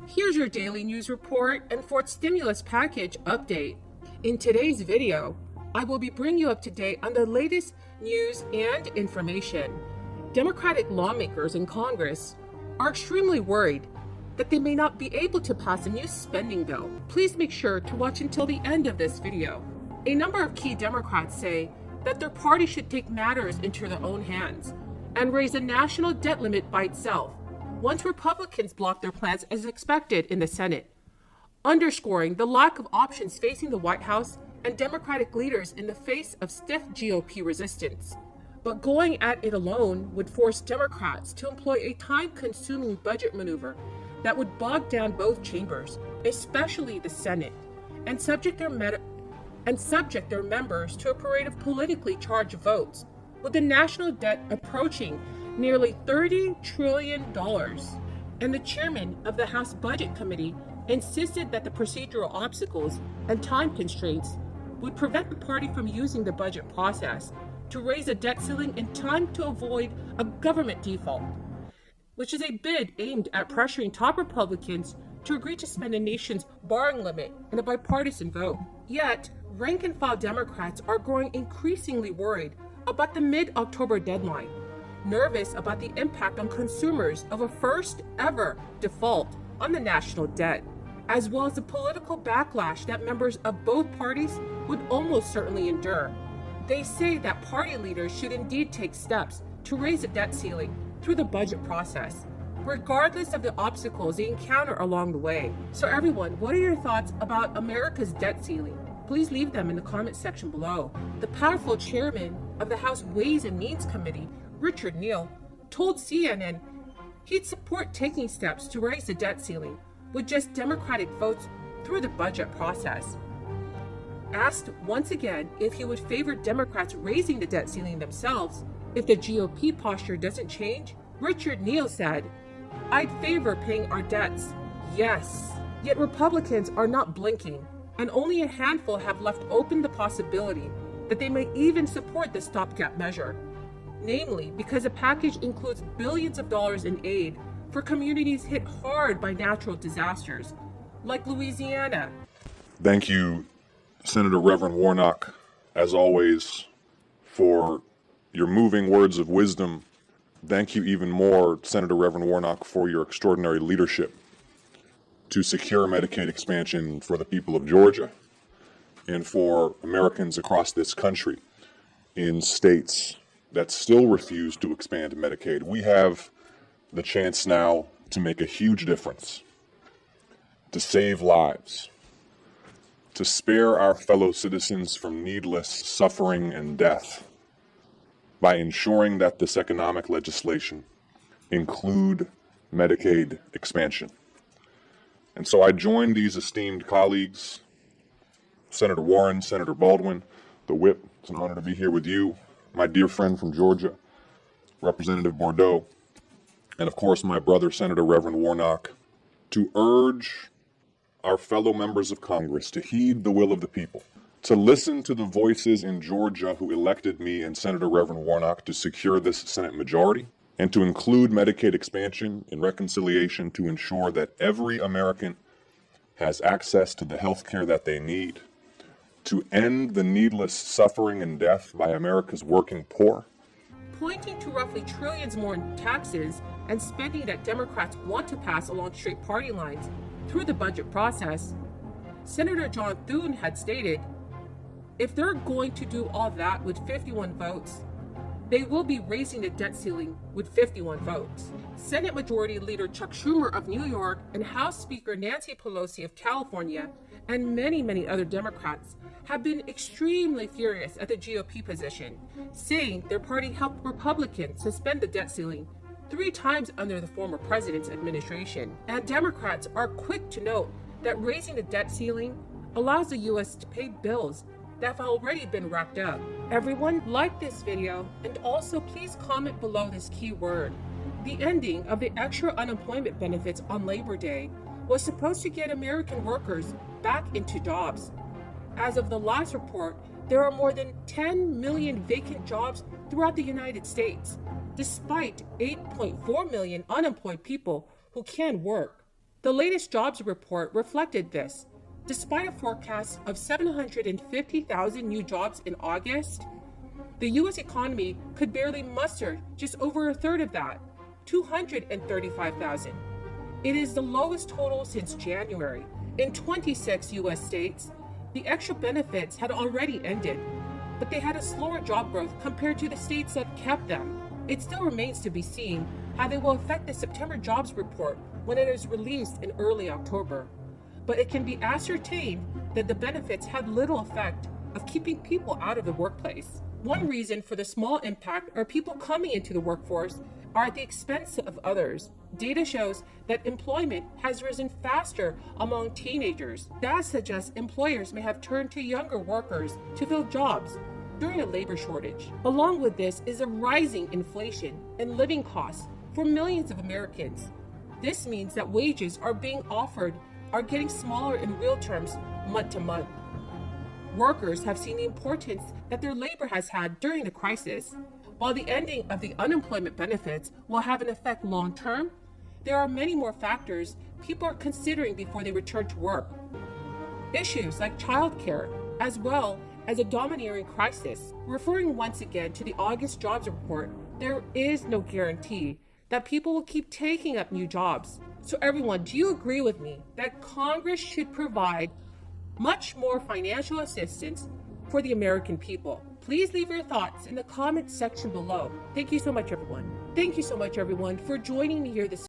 Here's your daily news report and fourth stimulus package update. In today's video, I will be bringing you up to date on the latest news and information. Democratic lawmakers in Congress are extremely worried that they may not be able to pass a new spending bill. Please make sure to watch until the end of this video. A number of key Democrats say that their party should take matters into their own hands and raise a national debt limit by itself once Republicans block their plans as expected in the Senate, underscoring the lack of options facing the White House and Democratic leaders in the face of stiff GOP resistance. But going at it alone would force Democrats to employ a time-consuming budget maneuver that would bog down both chambers, especially the Senate, and subject their members to a parade of politically charged votes, with the national debt approaching nearly $30 trillion. And the chairman of the House Budget Committee insisted that the procedural obstacles and time constraints would prevent the party from using the budget process to raise a debt ceiling in time to avoid a government default, which is a bid aimed at pressuring top Republicans to agree to spend the nation's borrowing limit in a bipartisan vote. Yet, rank-and-file Democrats are growing increasingly worried about the mid-October deadline, nervous about the impact on consumers of a first-ever default on the national debt, as well as the political backlash that members of both parties would almost certainly endure. They say that party leaders should indeed take steps to raise the debt ceiling through the budget process, regardless of the obstacles they encounter along the way. So everyone, what are your thoughts about America's debt ceiling? Please leave them in the comment section below. The powerful chairman of the House Ways and Means Committee, Richard Neal, told CNN he'd support taking steps to raise the debt ceiling with just Democratic votes through the budget process. Asked once again if he would favor Democrats raising the debt ceiling themselves if the GOP posture doesn't change, Richard Neal said, "I'd favor paying our debts, yes." Yet Republicans are not blinking, and only a handful have left open the possibility that they may even support the stopgap measure, namely because the package includes billions of dollars in aid for communities hit hard by natural disasters, like Louisiana. Thank you, Senator Reverend Warnock, as always, for your moving words of wisdom. Thank you even more, Senator Reverend Warnock, for your extraordinary leadership to secure Medicaid expansion for the people of Georgia and for Americans across this country in states that still refuse to expand Medicaid. We have the chance now to make a huge difference, to save lives, to spare our fellow citizens from needless suffering and death by ensuring that this economic legislation include Medicaid expansion. And so I join these esteemed colleagues, Senator Warren, Senator Baldwin, the whip. It's an honor to be here with you, my dear friend from Georgia, Representative Bordeaux, and of course my brother, Senator Reverend Warnock, to urge our fellow members of Congress to heed the will of the people, to listen to the voices in Georgia who elected me and Senator Reverend Warnock to secure this Senate majority, and to include Medicaid expansion in reconciliation to ensure that every American has access to the health care that they need, to end the needless suffering and death by America's working poor. Pointing to roughly trillions more in taxes and spending that Democrats want to pass along straight party lines through the budget process, Senator John Thune had stated, if they're going to do all that with 51 votes, they will be raising the debt ceiling with 51 votes. Senate Majority Leader Chuck Schumer of New York and House Speaker Nancy Pelosi of California and many other Democrats have been extremely furious at the GOP position, saying their party helped Republicans suspend the debt ceiling 3 times under the former president's administration. And Democrats are quick to note that raising the debt ceiling allows the U.S. to pay bills that have already been racked up. Everyone, like this video, and also please comment below this keyword. The ending of the extra unemployment benefits on Labor Day was supposed to get American workers back into jobs. As of the last report, there are more than 10 million vacant jobs throughout the United States, despite 8.4 million unemployed people who can work. The latest jobs report reflected this. Despite a forecast of 750,000 new jobs in August, the U.S. economy could barely muster just over a third of that, 235,000. It is the lowest total since January. In 26 U.S. states, the extra benefits had already ended, but they had a slower job growth compared to the states that kept them. It still remains to be seen how they will affect the September jobs report when it is released in early October. But it can be ascertained that the benefits had little effect of keeping people out of the workplace. One reason for the small impact are people coming into the workforce are at the expense of others. Data shows that employment has risen faster among teenagers. That suggests employers may have turned to younger workers to fill jobs during a labor shortage. Along with this is a rising inflation and living costs for millions of Americans. This means that wages are getting smaller in real terms month to month. Workers have seen the importance that their labor has had during the crisis. While the ending of the unemployment benefits will have an effect long term, there are many more factors people are considering before they return to work. Issues like childcare, as well as a domineering crisis. Referring once again to the August jobs report, there is no guarantee that people will keep taking up new jobs. So everyone, do you agree with me that Congress should provide much more financial assistance for the American people? Please leave your thoughts in the comments section below. Thank you so much, everyone. Thank you so much, everyone, for joining me here this